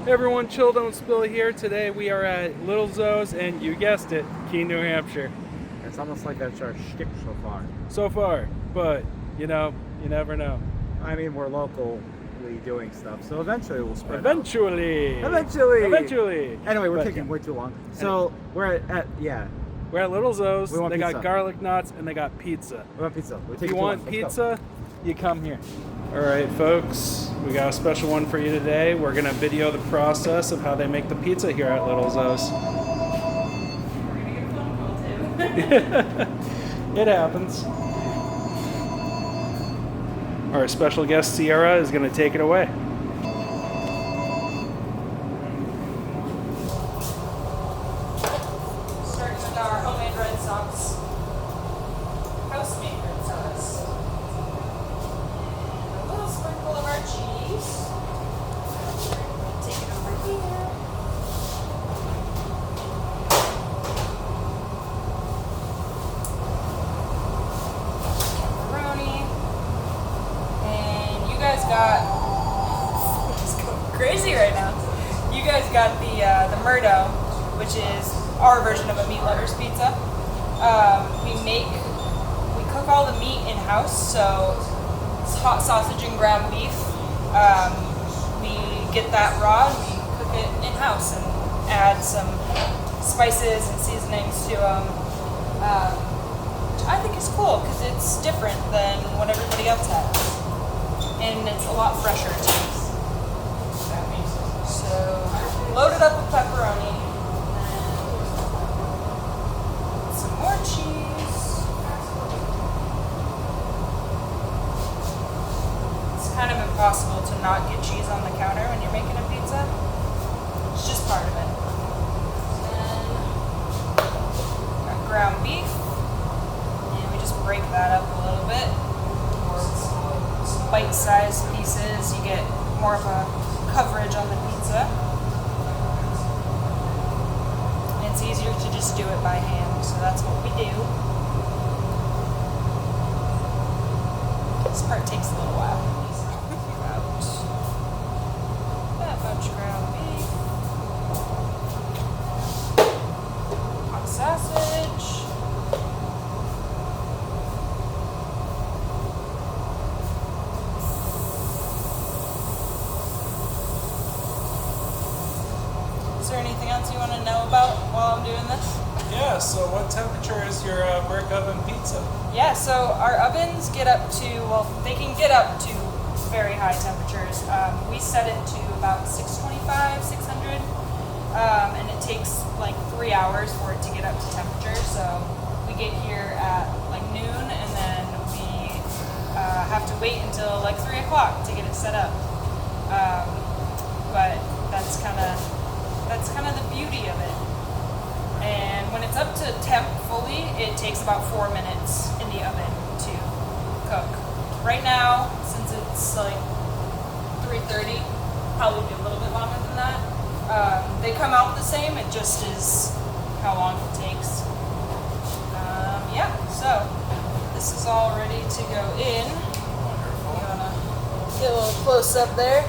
Hey everyone, Chill Don't Spill here. Today we are at Little Zoe's and you guessed it, Keene, New Hampshire. It's almost like that's our shtick so far. So far, but you know, you never know. I mean, we're locally doing stuff, so eventually we'll spread Eventually. out. Eventually. Anyway, we're But, taking way too long. So we're at We're at Little Zoe's. We want They pizza. got garlic knots and they got pizza. we want pizza. We're If taking you too want long. Let's go. pizza, you come here. All right, folks, we got a special one for you today. We're gonna video the process of how they make the pizza here at Little Zoe's. It happens. Our special guest Sierra is gonna take it away. Starting with our homemade red sauce. House-made red sauce. And a little sprinkle of our cheese. Take it over here. Pepperoni. And you guys got it's going crazy right now. You guys got the Murdough, which is our version of a meat lover's pizza. We cook all the meat in house, so it's hot sausage and ground beef. We get that raw and we cook it in house and add some spices and seasonings to them. Which I think is cool because it's different than what everybody else has, and it's a lot fresher too. So load it up with pepperoni. Some more cheese. It's kind of impossible to not get cheese on the counter when you're making a pizza. It's just part of it. Then got ground beef. And we just break that up a little bit. Bite-sized pieces. You get more of a coverage on the pizza. It's easier to just do it by hand, so that's what we do. This part takes a little while. About that much ground beef. Hot sausage. Is there anything else you want to know about while I'm doing this? Yeah, so what temperature is your brick oven pizza? Yeah, so our ovens get up to, well, they can get up to very high temperatures. We set it to about 625, 600, and it takes like 3 hours for it to get up to temperature. So we get here at like noon, and then we have to wait until like 3 o'clock to get it set up. But that's kind of the beauty of it. And when it's up to temp fully, it takes about 4 minutes in the oven to cook. Right now, since it's like 3:30, probably be a little bit longer than that. They come out the same, it just is how long it takes. Yeah, so this is all ready to go in. Wonderful. You wanna get a little close up there?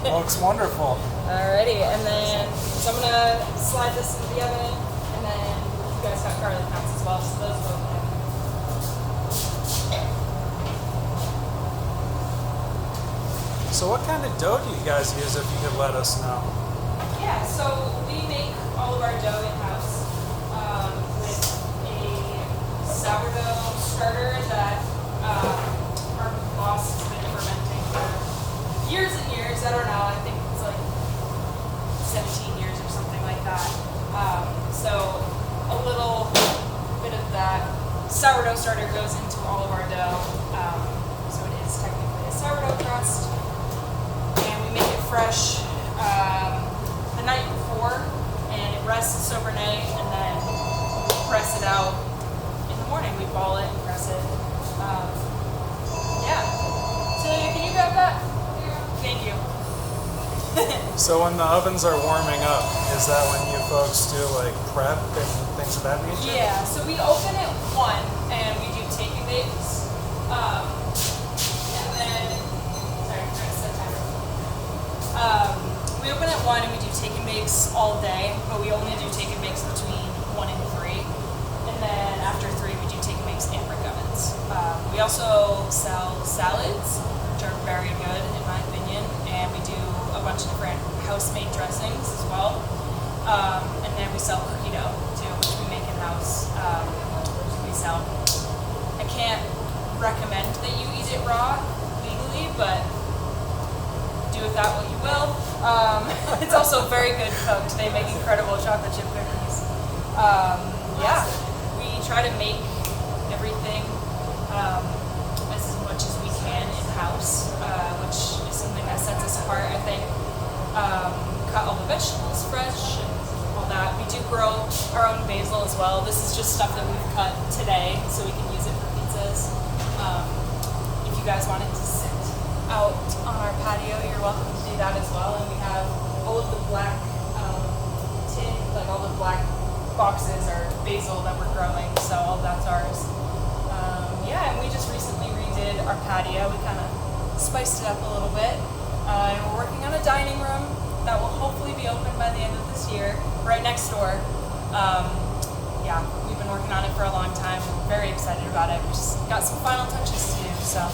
Looks wonderful. Alrighty, and then so I'm gonna slide this into the oven, and then you guys got garlic knots as well, so those go in there. So what kind of dough do you guys use, if you could let us know? Yeah, so we make all of our dough in house with a sourdough starter that our boss has been fermenting for years and years. I don't know, I think it's like 17 years or something like that. So a little bit of that sourdough starter goes into all of our dough. So it is technically a sourdough crust. And we make it fresh the night before, and it rests overnight, and then we press it out in the morning. We ball it and press it. Yeah. Celia, can you grab that? Thank you. So when the ovens are warming up, is that when you folks do like prep and things of that nature? Yeah, so we open at 1 and we do take and bakes. And then, sorry, I'm trying to set timer. We we open at 1 and we do take and bakes all day, but we only do take and bakes between 1 and 3. And then after 3, we do take and bakes and brick ovens. We also sell salads, which are very good in my opinion, and we do a bunch of different house-made dressings as well. And then we sell cookie dough too, which we make in-house. We sell. I can't recommend that you eat it raw legally, but do with that what you will. It's also very good cooked. They make incredible chocolate chip cookies. Yeah, we try to make everything as much as we can in-house, which is something that sets us apart, I think. Cut all the vegetables fresh and all that. We do grow our own basil as well. This is just stuff that we've cut today so we can use it for pizzas. If you guys wanted to sit out on our patio, you're welcome to do that as well. And we have all of the black tin, like all the black boxes are basil that we're growing, so all that's ours. Yeah, and we just recently redid our patio. We kind of spiced it up a little bit. And we're working on a dining room that will hopefully be open by the end of this year, right next door. Yeah, we've been working on it for a long time. We're very excited about it. We just got some final touches to do, so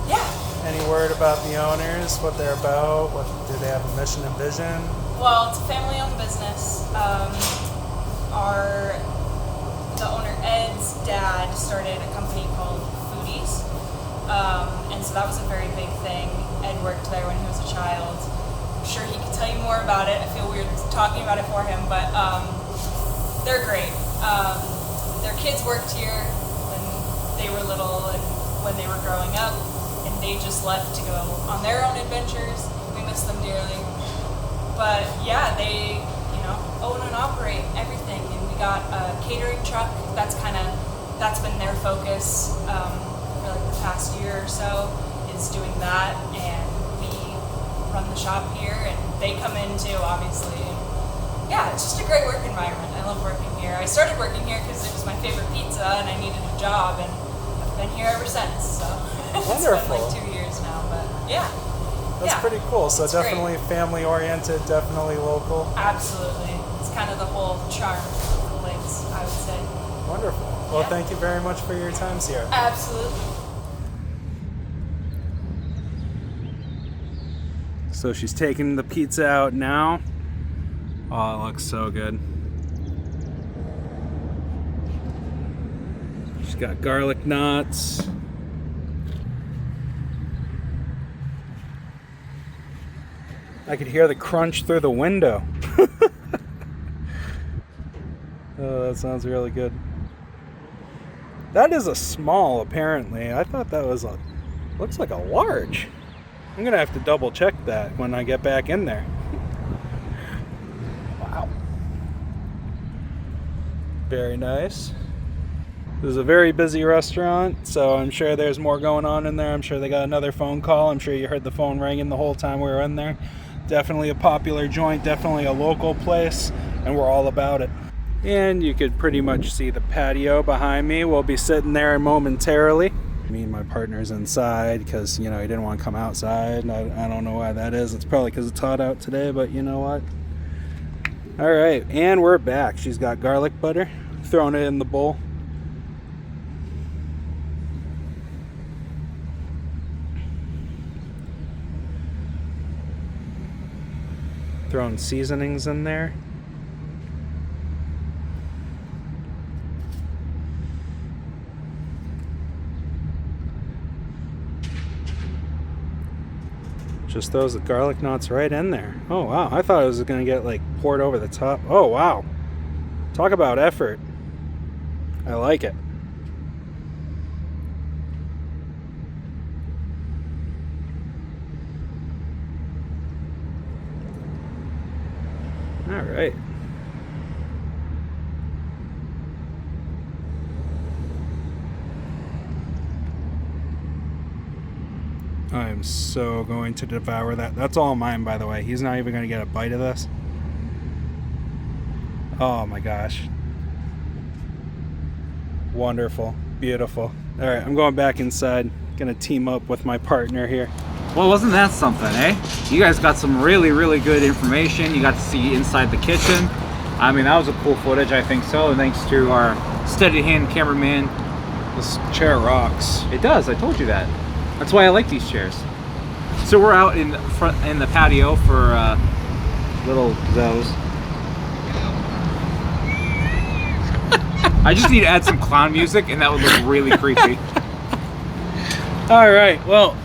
yeah. Any word about the owners, what they're about? What do they have a mission and vision? Well, it's a family-owned business. The owner Ed's dad started a company called Foodies, and so that was a very big thing. Ed worked there when he was a child. I'm sure he could tell you more about it. I feel weird talking about it for him, but they're great. Their kids worked here when they were little and when they were growing up, and they just left to go on their own adventures. We miss them dearly. But yeah, they, own and operate everything, and we got a catering truck. That's been their focus for like the past year or so, is doing that, and we run the shop here, and they come in too, obviously. Yeah, it's just a great work environment. I love working here. I started working here because it was my favorite pizza, and I needed a job, and I've been here ever since. So it's been like 2 years now, but yeah. That's pretty cool. So It's definitely family oriented, definitely local. Absolutely. It's kind of the whole charm of the place, I would say. Wonderful. Well, Yeah. thank you very much for your time, Sierra. Absolutely. So she's taking the pizza out now. Oh, it looks so good. She's got garlic knots. I could hear the crunch through the window. Oh, that sounds really good. That is a small, apparently. I thought that was looks like a large. I'm gonna have to double check that when I get back in there. Wow. Very nice. This is a very busy restaurant, so I'm sure there's more going on in there. I'm sure they got another phone call. I'm sure you heard the phone ringing the whole time we were in there. Definitely a popular joint, definitely a local place, and we're all about it. And you could pretty much see the patio behind me. We'll be sitting there momentarily. Me and my partner's inside because, he didn't want to come outside. I don't know why that is. It's probably because it's hot out today, but you know what? All right, and we're back. She's got garlic butter, throwing it in the bowl. Throwing seasonings in there. Just throws the garlic knots right in there. Oh wow, I thought it was gonna get poured over the top. Oh wow, talk about effort. I like it. All right. I'm so going to devour that. That's all mine, by the way. He's not even going to get a bite of this. Oh my gosh. Wonderful. Beautiful. All right, I'm going back inside. Going to team up with my partner here. Well, wasn't that something, eh? You guys got some really, really good information. You got to see inside the kitchen. I mean, that was a cool footage, I think so. And thanks to our steady hand cameraman. This chair rocks. It does, I told you that. That's why I like these chairs. So we're out in the patio for Little Zoe's. I just need to add some clown music and that would look really creepy. All right, well,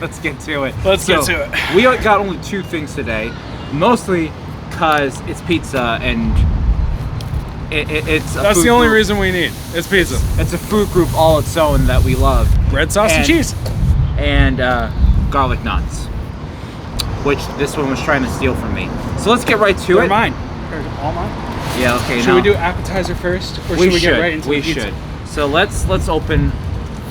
let's get to it. Let's get to it. We got only 2 things today, mostly because it's pizza and it's a that's food the only group. reason we need. It's pizza. It's a food group all its own that we love. Bread, sauce, and cheese. And garlic knots, which this one was trying to steal from me. So let's get right to They're it. mine. All mine. Yeah, okay. Should we do appetizer first, or should we get right into the pizza? We should. So let's open.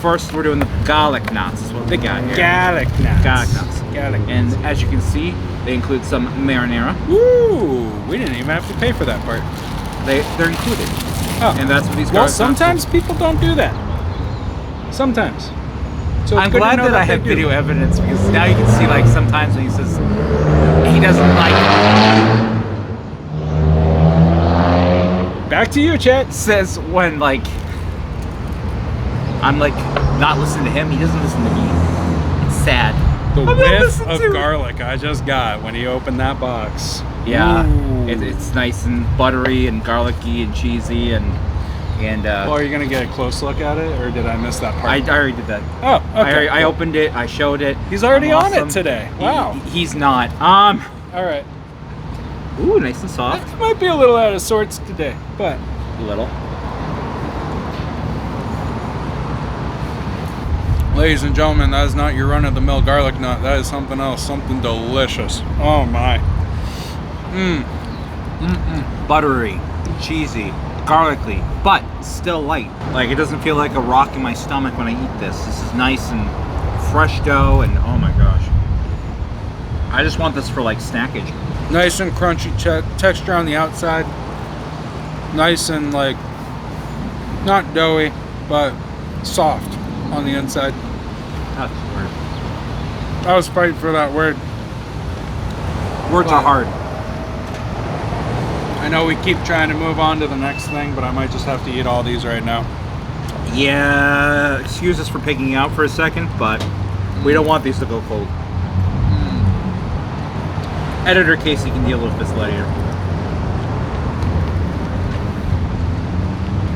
First, we're doing the garlic knots. Is what they got here. Garlic knots. Garlic knots. Garlic. And as you can see, they include some marinara. Ooh, we didn't even have to pay for that part. They're included. Oh, and that's what these. Well, garlic sometimes knots people don't do that. Sometimes. So I'm glad that I have video evidence because now you can see like sometimes when he says he doesn't like. Back to you, Chet. Says when like I'm like not listening to him, he doesn't listen to me. It's sad. The I'm not whiff listening of to- garlic I just got when he opened that box. Yeah, Ooh. it's nice and buttery and garlicky and cheesy and Well, are you gonna get a close look at it, or did I miss that part? I already did that. Oh, okay. I opened it. I showed it. He's already I'm on it awesome. today. Wow. He's not. All right. Ooh, nice and soft. It might be a little out of sorts today, but A little. ladies and gentlemen, that is not your run-of-the-mill garlic nut. That is something else, something delicious. Oh my. Buttery, cheesy, garlicky, but still light. Like it doesn't feel like a rock in my stomach when I eat this. This is nice and fresh dough, and oh my gosh. I just want this for like snackage. Nice and crunchy texture on the outside. Nice and like, not doughy, but soft on the inside. That's weird. I was fighting for that word. Words are hard. I know we keep trying to move on to the next thing, but I might just have to eat all these right now. Yeah, excuse us for picking out for a second, but we don't want these to go cold. Editor Casey can deal with this later.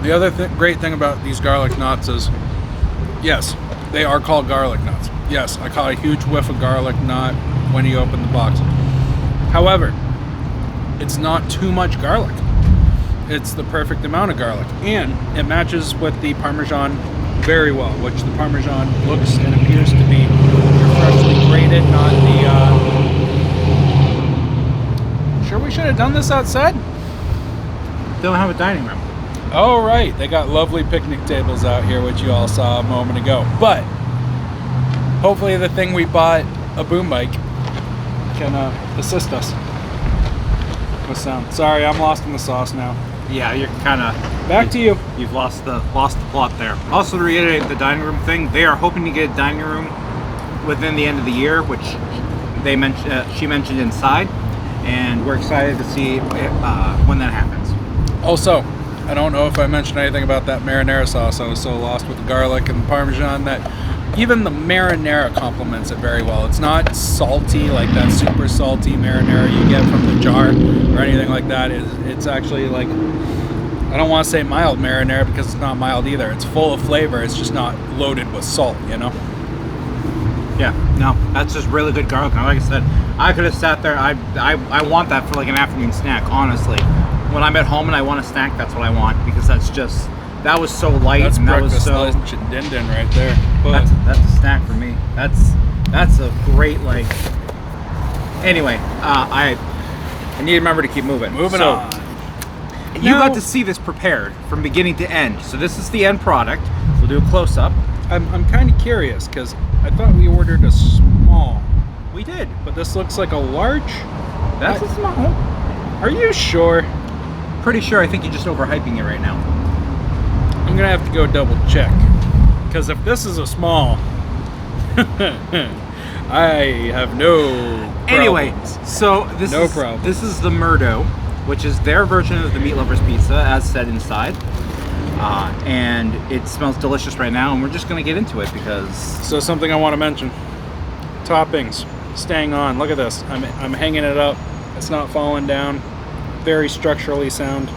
The other great thing about these garlic knots is, yes, they are called garlic knots. Yes, I caught a huge whiff of garlic knot when he opened the box. However, it's not too much garlic. It's the perfect amount of garlic, and it matches with the Parmesan very well, which the Parmesan looks and appears to be freshly grated, not the Sure we should have done this outside? They don't have a dining room. Oh, right. They got lovely picnic tables out here, which you all saw a moment ago. But hopefully the thing we bought, a boom bike, can assist us with sound. Sorry, I'm lost in the sauce now. Yeah, you're kind of Back to you. You've lost the plot there. Also, to reiterate the dining room thing, they are hoping to get a dining room within the end of the year, which they mentioned. She mentioned inside, and we're excited to see when that happens. Also, I don't know if I mentioned anything about that marinara sauce. I was so lost with the garlic and the Parmesan that even the marinara complements it very well. It's not salty like that super salty marinara you get from the jar or anything like that. It's actually like, I don't want to say mild marinara because it's not mild either. It's full of flavor. It's just not loaded with salt, you know? Yeah, no, that's just really good garlic. And like I said, I could have sat there. I want that for like an afternoon snack, honestly. When I'm at home and I want a snack, that's what I want, because that's just, that was so light. That's and that was breakfast so, lunch and din-din right there. But that's a snack for me. That's a great, like, anyway, I need to remember to keep moving. moving So, on. You Now- got to see this prepared from beginning to end. So this is the end product. We'll do a close-up. I'm kind of curious because I thought we ordered a small, We did. but this looks like a large. That's a small. Are you sure? Pretty sure. I think you're just overhyping it right now. I'm gonna have to go double check because if this is a small, I have no Anyway, problems. so this is the Murdough, which is their version of the Meat Lovers Pizza, as said inside. And it smells delicious right now, and we're just gonna get into it because... So something I want to mention. Toppings, staying on. Look at this. I'm hanging it up. It's not falling down. Very structurally sound.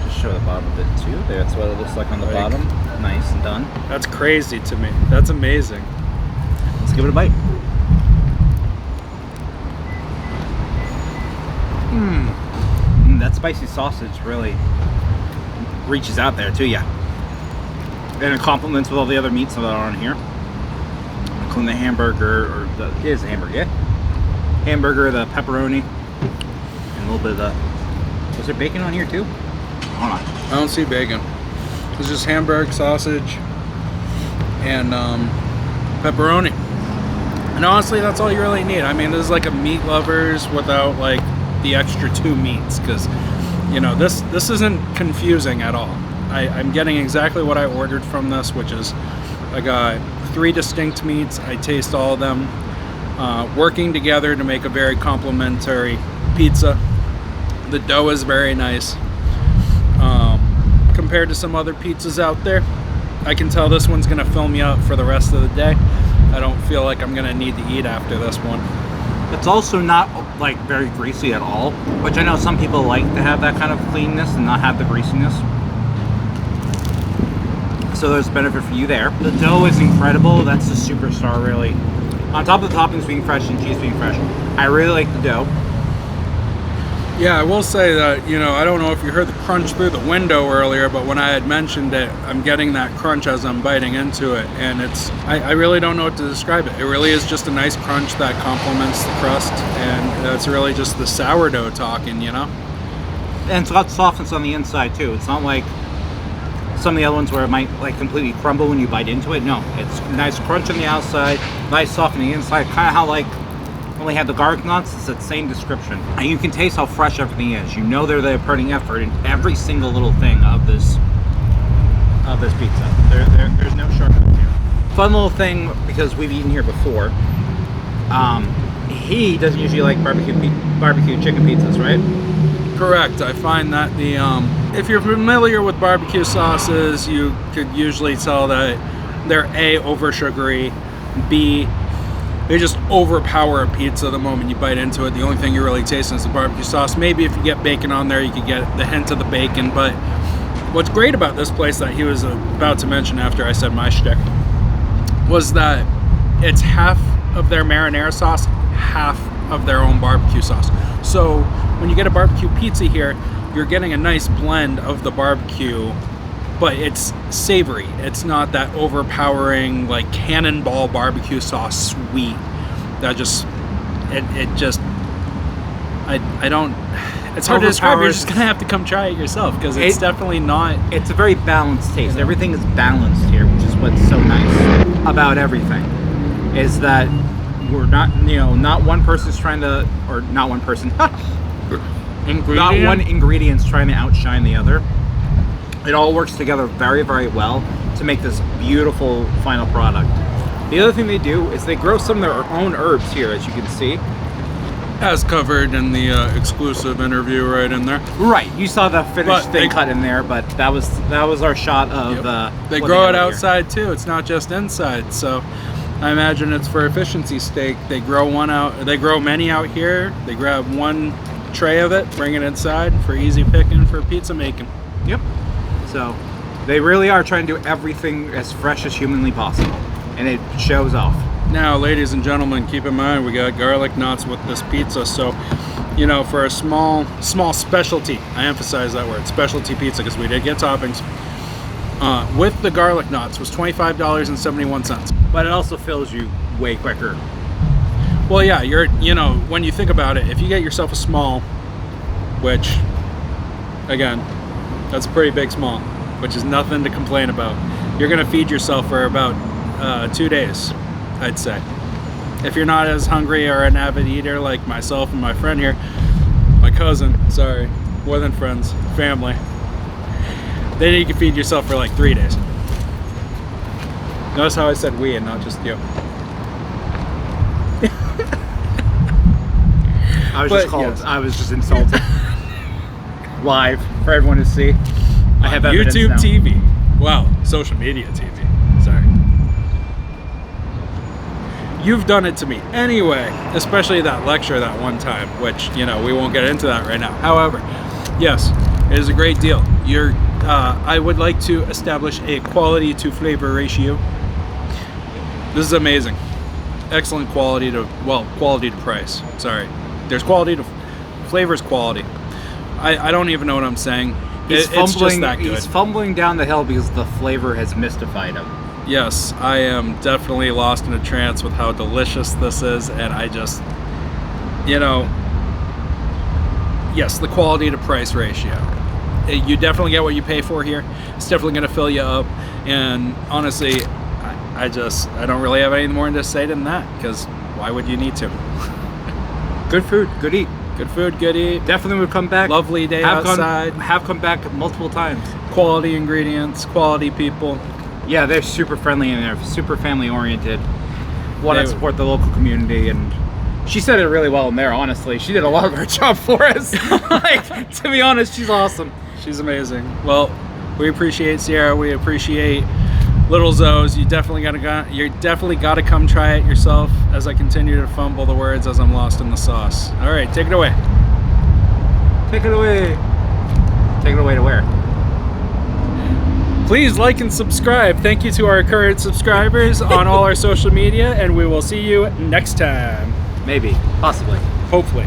Just show the bottom of it too. That's what it looks like on the bottom. Nice and done. That's crazy to me. That's amazing. Let's give it a bite. That spicy sausage really reaches out there to you. And it complements with all the other meats that are on here. Including the hamburger, or it is a hamburger, yeah. Hamburger, the pepperoni, and a little bit of the... Was there bacon on here too? Hold on. I don't see bacon. It's just hamburger, sausage, and pepperoni. And honestly, that's all you really need. I mean, this is like a Meat Lovers without like the extra 2 meats, because you know this isn't confusing at all. I'm getting exactly what I ordered from this, which is I got 3 distinct meats. I taste all of them working together to make a very complimentary pizza. The dough is very nice compared to some other pizzas out there. I can tell this one's gonna fill me up for the rest of the day. I don't feel like I'm gonna need to eat after this one. It's also not like very greasy at all, which I know some people like to have that kind of cleanness and not have the greasiness. So there's benefit for you there. The dough is incredible. That's the superstar, really. On top of the toppings being fresh and cheese being fresh, I really like the dough. Yeah, I will say that, you know, I don't know if you heard the crunch through the window earlier, but when I had mentioned it, I'm getting that crunch as I'm biting into it, and I really don't know what to describe it. It really is just a nice crunch that complements the crust, and that's really just the sourdough talking, you know? And it's got softness on the inside too. It's not like some of the other ones where it might like completely crumble when you bite into it. No, it's nice crunch on the outside, nice soft on the inside, kind of how like when we had the garlic knots. It's that same description, and you can taste how fresh everything is. You know they're putting effort in every single little thing of this pizza. There's no shortcuts here. Fun little thing, because we've eaten here before. He doesn't usually like barbecue chicken pizzas, right? Correct. I find that the if you're familiar with barbecue sauces, you could usually tell that they're A, over sugary, B, they just overpower a pizza the moment you bite into it. The only thing you're really tasting is the barbecue sauce. Maybe if you get bacon on there, you could get the hint of the bacon. But what's great about this place that he was about to mention after I said my shtick was that it's half of their marinara sauce, half of their own barbecue sauce. So when you get a barbecue pizza here, you're getting a nice blend of the barbecue, but it's savory. It's not that overpowering like cannonball barbecue sauce sweet that just I don't, it's hard to describe. You're just gonna have to come try it yourself, because it's definitely not. It's a very balanced taste. Everything is balanced here, which is what's so nice about everything, is that we're not, you know, not one person's trying to, or not one person, not one ingredient's trying to outshine the other. It all works together very, very well to make this beautiful final product. The other thing they do is they grow some of their own herbs here, as you can see. As covered in the exclusive interview right in there. Right, you saw the finished thing cut in there, but that was our shot of they grow it outside too. It's not just inside. So I imagine it's for efficiency's sake. They grow many out here. They grab one tray of it, bring it inside for easy picking for pizza making. Yep. So they really are trying to do everything as fresh as humanly possible, and it shows off. Now, ladies and gentlemen, keep in mind we got garlic knots with this pizza, so you know, for a small specialty, I emphasize that word, specialty pizza, because we did get toppings, with the garlic knots was $25.71. But it also fills you way quicker. Well, yeah, you know, when you think about it, if you get yourself a small, which again, that's a pretty big small, which is nothing to complain about, you're gonna feed yourself for about 2 days, I'd say. If you're not as hungry or an avid eater like myself and my friend here, my cousin, sorry, more than friends, family, then you can feed yourself for like 3 days. Notice how I said we and not just you. I was But, just called. yes. I was just insulted. Live for everyone to see. I have evidence YouTube now. TV. Wow, social media TV. Sorry. You've done it to me anyway, especially that lecture that one time, which, you know, we won't get into that right now. However, yes, it is a great deal. I would like to establish a quality to flavor ratio. This is amazing. Excellent quality to price. Sorry. There's quality to flavor's quality. I don't even know what I'm saying. It's just that good. He's fumbling down the hill because the flavor has mystified him. Yes, I am definitely lost in a trance with how delicious this is, and I just, you know, yes, the quality to price ratio. You definitely get what you pay for here. It's definitely going to fill you up, and honestly, I don't really have anything more to say than that, because why would you need to? Good food, good eat. Good food, good eat. Definitely would come back. Lovely day outside. Have come back multiple times. Quality ingredients, quality people. Yeah, they're super friendly and they're super family oriented. Want They- to support the local community, and she said it really well in there. Honestly, she did a lot of our job for us. Like, to be honest, she's awesome. She's amazing. Well, we appreciate Sierra. We appreciate Little Zoe's. You definitely gotta come try it yourself. As I continue to fumble the words as I'm lost in the sauce. All right, take it away. Take it away. Take it away to where? Please like and subscribe. Thank you to our current subscribers on all our social media, and we will see you next time. Maybe, possibly. Hopefully.